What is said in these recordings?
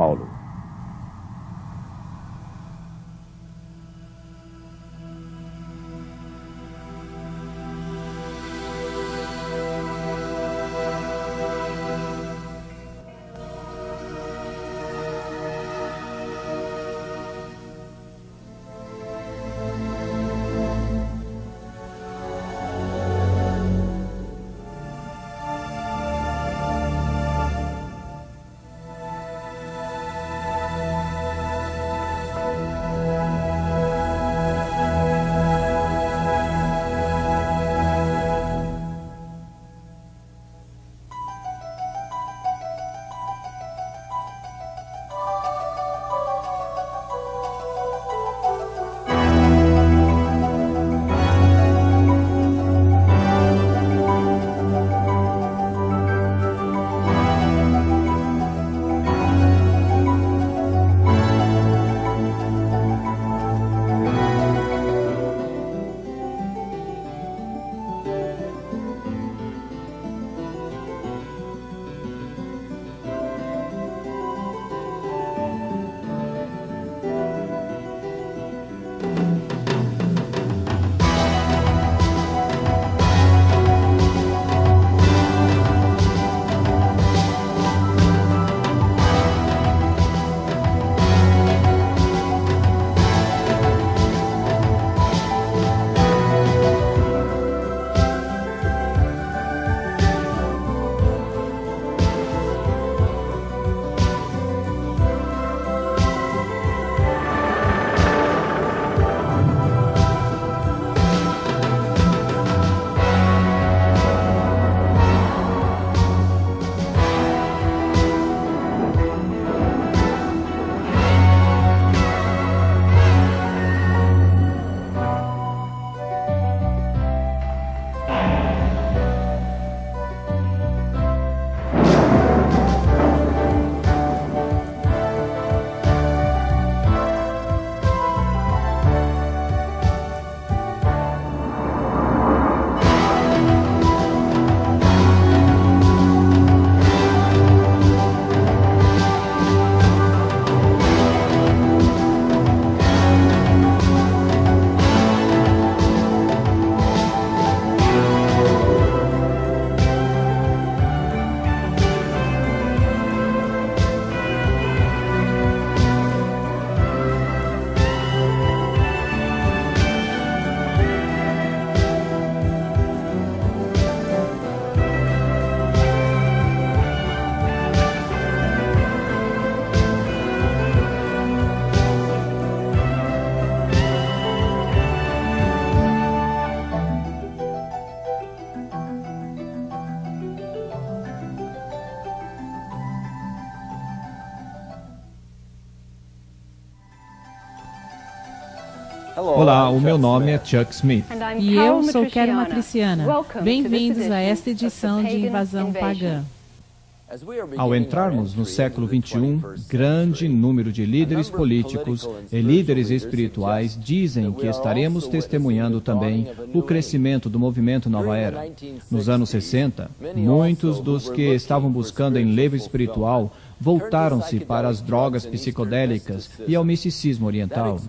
Paulo. Olá, o meu nome é Chuck Smith. E eu sou Karen Matriciana. Bem-vindos a esta edição de Invasão Pagã. Ao entrarmos no século XXI, grande número de líderes políticos e líderes espirituais dizem que estaremos testemunhando também o crescimento do movimento Nova Era. Nos anos 60, muitos dos que estavam buscando enlevo espiritual voltaram-se para as drogas psicodélicas e ao misticismo oriental.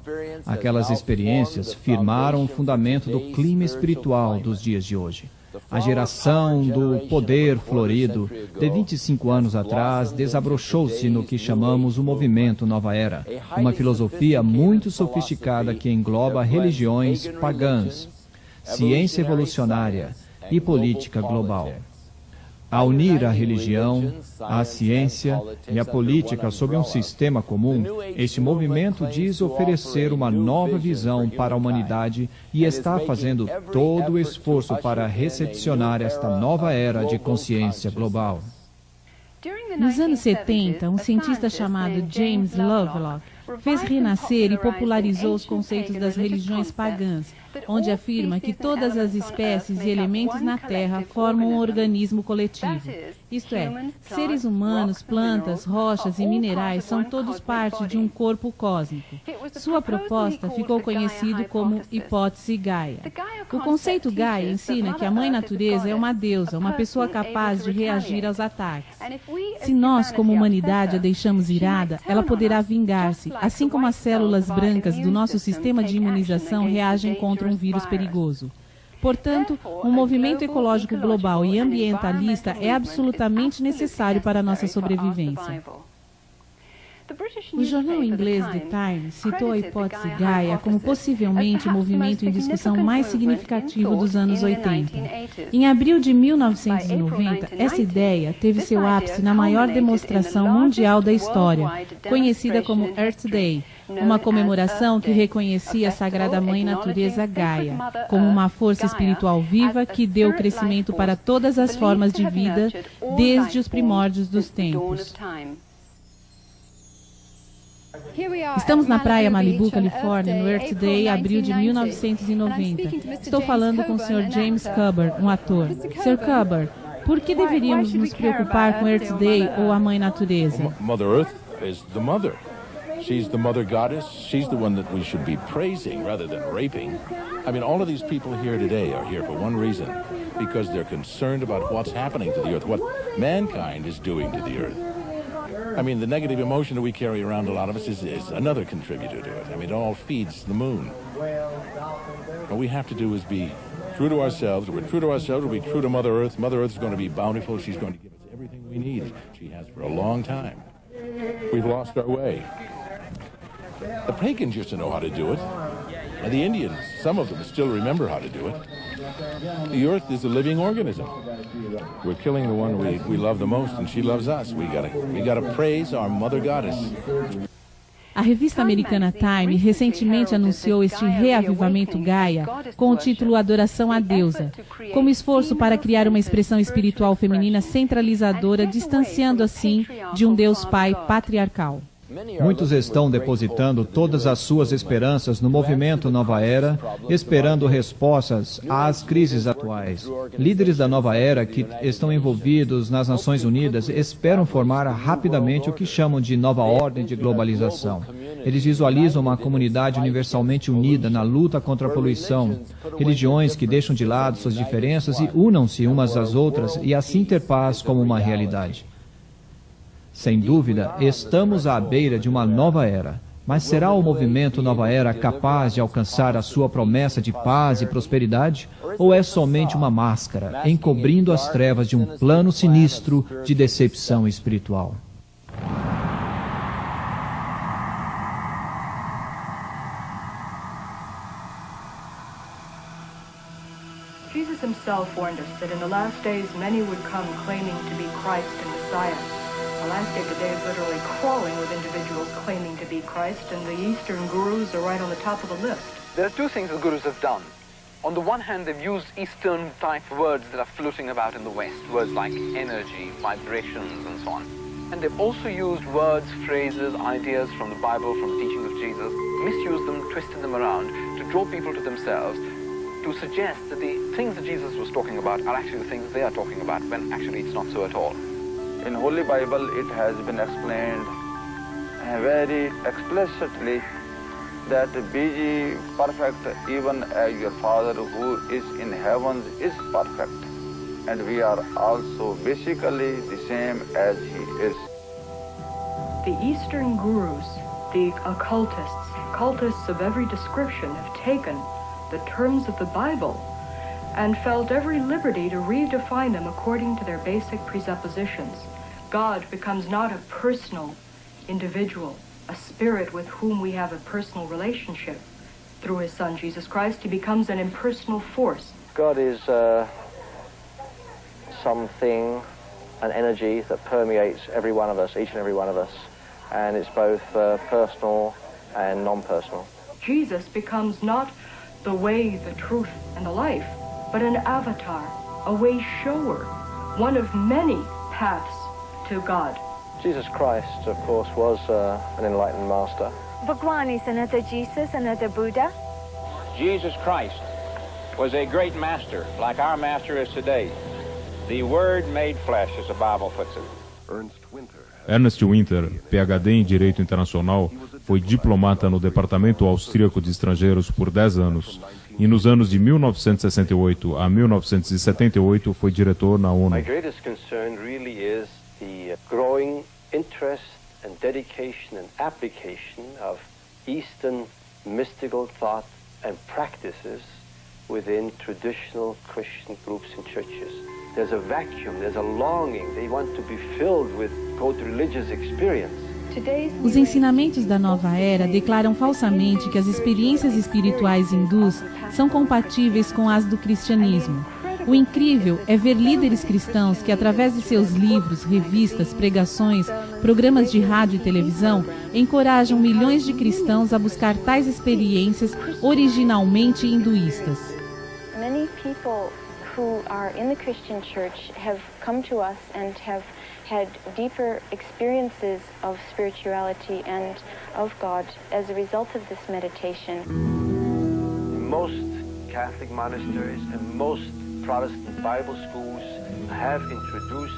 Aquelas experiências firmaram o fundamento do clima espiritual dos dias de hoje. A geração do poder florido de 25 anos atrás desabrochou-se no que chamamos o movimento Nova Era, uma filosofia muito sofisticada que engloba religiões pagãs, ciência evolucionária e política global. A unir a religião, a ciência e a política sob um sistema comum, este movimento diz oferecer uma nova visão para a humanidade e está fazendo todo o esforço para recepcionar esta nova era de consciência global. Nos anos 70, um cientista chamado James Lovelock fez renascer e popularizou os conceitos das religiões pagãs, onde afirma que todas as espécies e elementos na Terra formam um organismo coletivo. Isto é, seres humanos, plantas, rochas e minerais são todos parte de um corpo cósmico. Sua proposta ficou conhecida como hipótese Gaia. O conceito Gaia ensina que a Mãe Natureza é uma deusa, uma pessoa capaz de reagir aos ataques. Se nós, como humanidade, a deixamos irada, ela poderá vingar-se, assim como as células brancas do nosso sistema de imunização reagem contra um vírus perigoso. Portanto, um movimento ecológico global e ambientalista é absolutamente necessário para a nossa sobrevivência. O jornal inglês The Times citou a hipótese Gaia como possivelmente o movimento em discussão mais significativo dos anos 80. Em abril de 1990, essa ideia teve seu ápice na maior demonstração mundial da história, conhecida como Earth Day, uma comemoração que reconhecia a Sagrada Mãe Natureza Gaia como uma força espiritual viva que deu crescimento para todas as formas de vida desde os primórdios dos tempos. Estamos na praia Malibu, Califórnia, no Earth Day, abril de 1990. Estou falando com o Sr. James Cubber, um ator. Sr. Cubber, por que deveríamos nos preocupar com Earth Day ou a Mãe Natureza? Mother Earth is the mother. She's the mother goddess. She's the one that we should be praising rather than raping. I mean, all of these people here today are here for one reason, because they're concerned about what's happening to the earth, what mankind is doing to the earth. I mean, the negative emotion that we carry around, a lot of us, is another contributor to it. I mean, it all feeds the moon. What we have to do is be true to ourselves. If we're true to ourselves, we'll be true to Mother Earth. Mother Earth is going to be bountiful. She's going to give us everything we need. She has for a long time. We've lost our way. The pagans used to know how to do it. And the Indians, some of them still remember how to do it. The earth is a living organism. We're killing the one we love the most, and she loves us. We gotta praise our mother goddess. A revista americana Time recentemente anunciou este reavivamento Gaia com o título Adoração à Deusa, como esforço para criar uma expressão espiritual feminina centralizadora, distanciando assim de um Deus Pai patriarcal. Muitos estão depositando todas as suas esperanças no movimento Nova Era, esperando respostas às crises atuais. Líderes da Nova Era que estão envolvidos nas Nações Unidas esperam formar rapidamente o que chamam de nova ordem de globalização. Eles visualizam uma comunidade universalmente unida na luta contra a poluição, religiões que deixam de lado suas diferenças e unam-se umas às outras e assim ter paz como uma realidade. Sem dúvida, estamos à beira de uma nova era. Mas será o movimento Nova Era capaz de alcançar a sua promessa de paz e prosperidade? Ou é somente uma máscara, encobrindo as trevas de um plano sinistro de decepção espiritual? Jesus himself warned us that in the last days many would come claiming to be Christ and Messiah. The landscape today is literally crawling with individuals claiming to be Christ, and the Eastern gurus are right on the top of the list. There are two things the gurus have done. On the one hand, they've used Eastern-type words that are floating about in the West, words like energy, vibrations, and so on. And they've also used words, phrases, ideas from the Bible, from the teaching of Jesus, misused them, twisted them around to draw people to themselves, to suggest that the things that Jesus was talking about are actually the things they are talking about, when actually it's not so at all. In Holy Bible, it has been explained very explicitly that be ye perfect even as your Father who is in heavens is perfect. And we are also basically the same as He is. The Eastern gurus, the occultists of every description, have taken the terms of the Bible and felt every liberty to redefine them according to their basic presuppositions. God becomes not a personal individual, a spirit with whom we have a personal relationship. Through his Son, Jesus Christ, he becomes an impersonal force. God is something, an energy that permeates every one of us, each and every one of us. And it's both personal and non-personal. Jesus becomes not the way, the truth, and the life, but an avatar, a way shower, one of many paths to God. Jesus Christ, of course, was an enlightened master. Bhagwan is another Jesus, another Buddha. Jesus Christ was a great master, like our master is today. The Word made flesh, as the Bible puts it. Ernest Winter, PhD em Direito Internacional, foi diplomata no Departamento Austríaco de Estrangeiros por 10 anos. e nos anos de 1968 a 1978 foi diretor na ONU. My greatest concern really is the growing interest and dedication and application of Eastern mystical thought and practices within traditional Christian groups and churches. There's a vacuum, there's a longing. They want to be filled with, quote, religious experience. Os ensinamentos da nova era declaram falsamente que as experiências espirituais hindus são compatíveis com as do cristianismo. O incrível é ver líderes cristãos que, através de seus livros, revistas, pregações, programas de rádio e televisão, encorajam milhões de cristãos a buscar tais experiências originalmente hinduístas. Many people who are in the Christian church have come to us and have had deeper experiences of spirituality and of God as a result of this meditation. Most Catholic monasteries and most Protestant Bible schools have introduced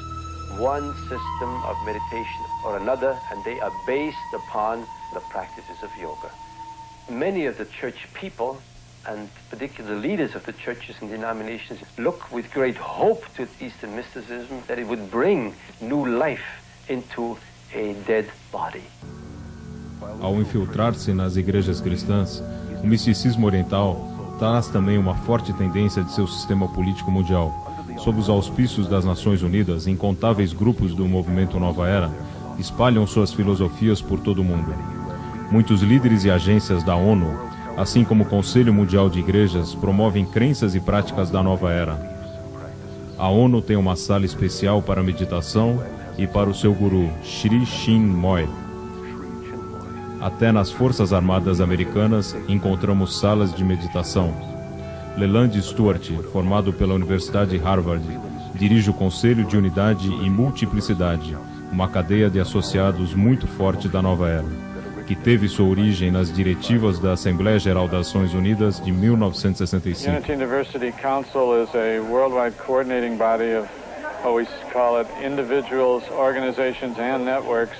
one system of meditation or another, and they are based upon the practices of yoga. Many of the church people, and particularly leaders of the churches and denominations, look with great hope to Eastern mysticism that it would bring new life into a dead body. Ao infiltrar-se nas igrejas cristãs, o misticismo oriental traz também uma forte tendência de seu sistema político mundial. Sob os auspícios das Nações Unidas, incontáveis grupos do movimento Nova Era espalham suas filosofias por todo o mundo. Muitos líderes e agências da ONU, assim como o Conselho Mundial de Igrejas, promovem crenças e práticas da nova era. A ONU tem uma sala especial para meditação e para o seu guru, Sri Chinmoy. Até nas Forças Armadas Americanas encontramos salas de meditação. Leland Stewart, formado pela Universidade de Harvard, dirige o Conselho de Unidade e Multiplicidade, uma cadeia de associados muito forte da nova era, que teve sua origem nas diretivas da Assembleia Geral das Nações Unidas de 1965. Unity Diversity Council is a worldwide coordinating body of, we call it, individuals, organizations, and networks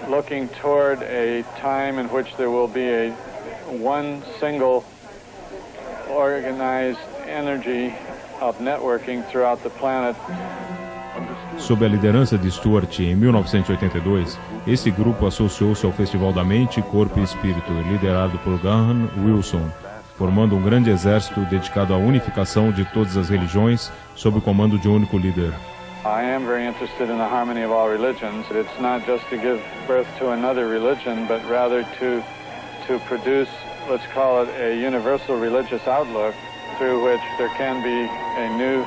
looking toward a time in which there will be one single organized energy of networking throughout the planet. Sob a liderança de Stewart, em 1982, esse grupo associou-se ao Festival da Mente, Corpo e Espírito, liderado por Graham Wilson, formando um grande exército dedicado à unificação de todas as religiões sob o comando de um único líder. I am very interested in the harmony of all religions. It's not just to give birth to another religion, but rather to produce, let's call it, a universal religious outlook through which there can be a new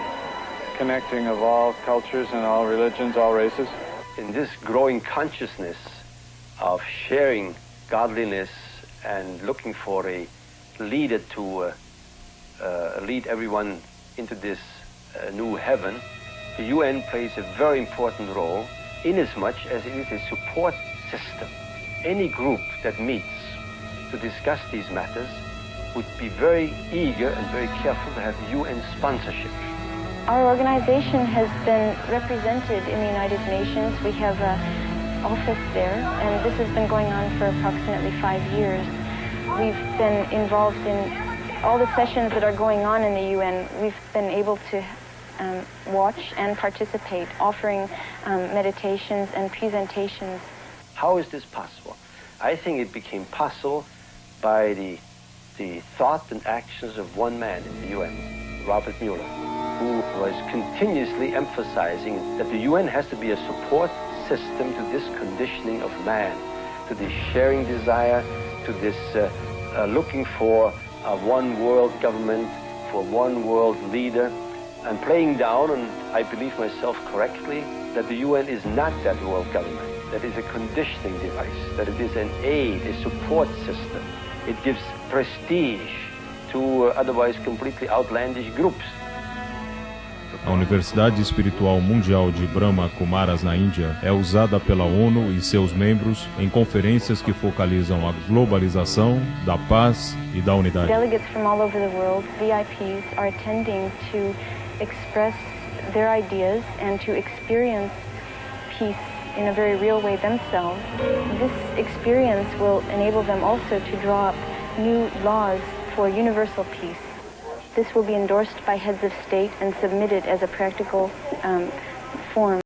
connecting of all cultures and all religions, all races. In this growing consciousness of sharing godliness and looking for a leader to lead everyone into this new heaven, the UN plays a very important role inasmuch as it is a support system. Any group that meets to discuss these matters would be very eager and very careful to have UN sponsorship. Our organization has been represented in the United Nations. We have an office there, and this has been going on for approximately 5 years. We've been involved in all the sessions that are going on in the UN. We've been able to watch and participate, offering meditations and presentations. How is this possible? I think it became possible by the thought and actions of one man in the UN, Robert Mueller, who was continuously emphasizing that the UN has to be a support system to this conditioning of man, to this sharing desire, to this looking for a one world government, for one world leader, and playing down, and I believe myself correctly, that the UN is not that world government, that is a conditioning device, that it is an aid, a support system. It gives prestige to otherwise completely outlandish groups. A Universidade Espiritual Mundial de Brahma Kumaras na Índia é usada pela ONU e seus membros em conferências que focalizam a globalização, da paz e da unidade. Delegates from all over the world, VIPs, are attending to express their ideas and to experience peace in a very real way themselves. This experience will enable them also to draw up new laws for universal peace. This will be endorsed by heads of state and submitted as a practical form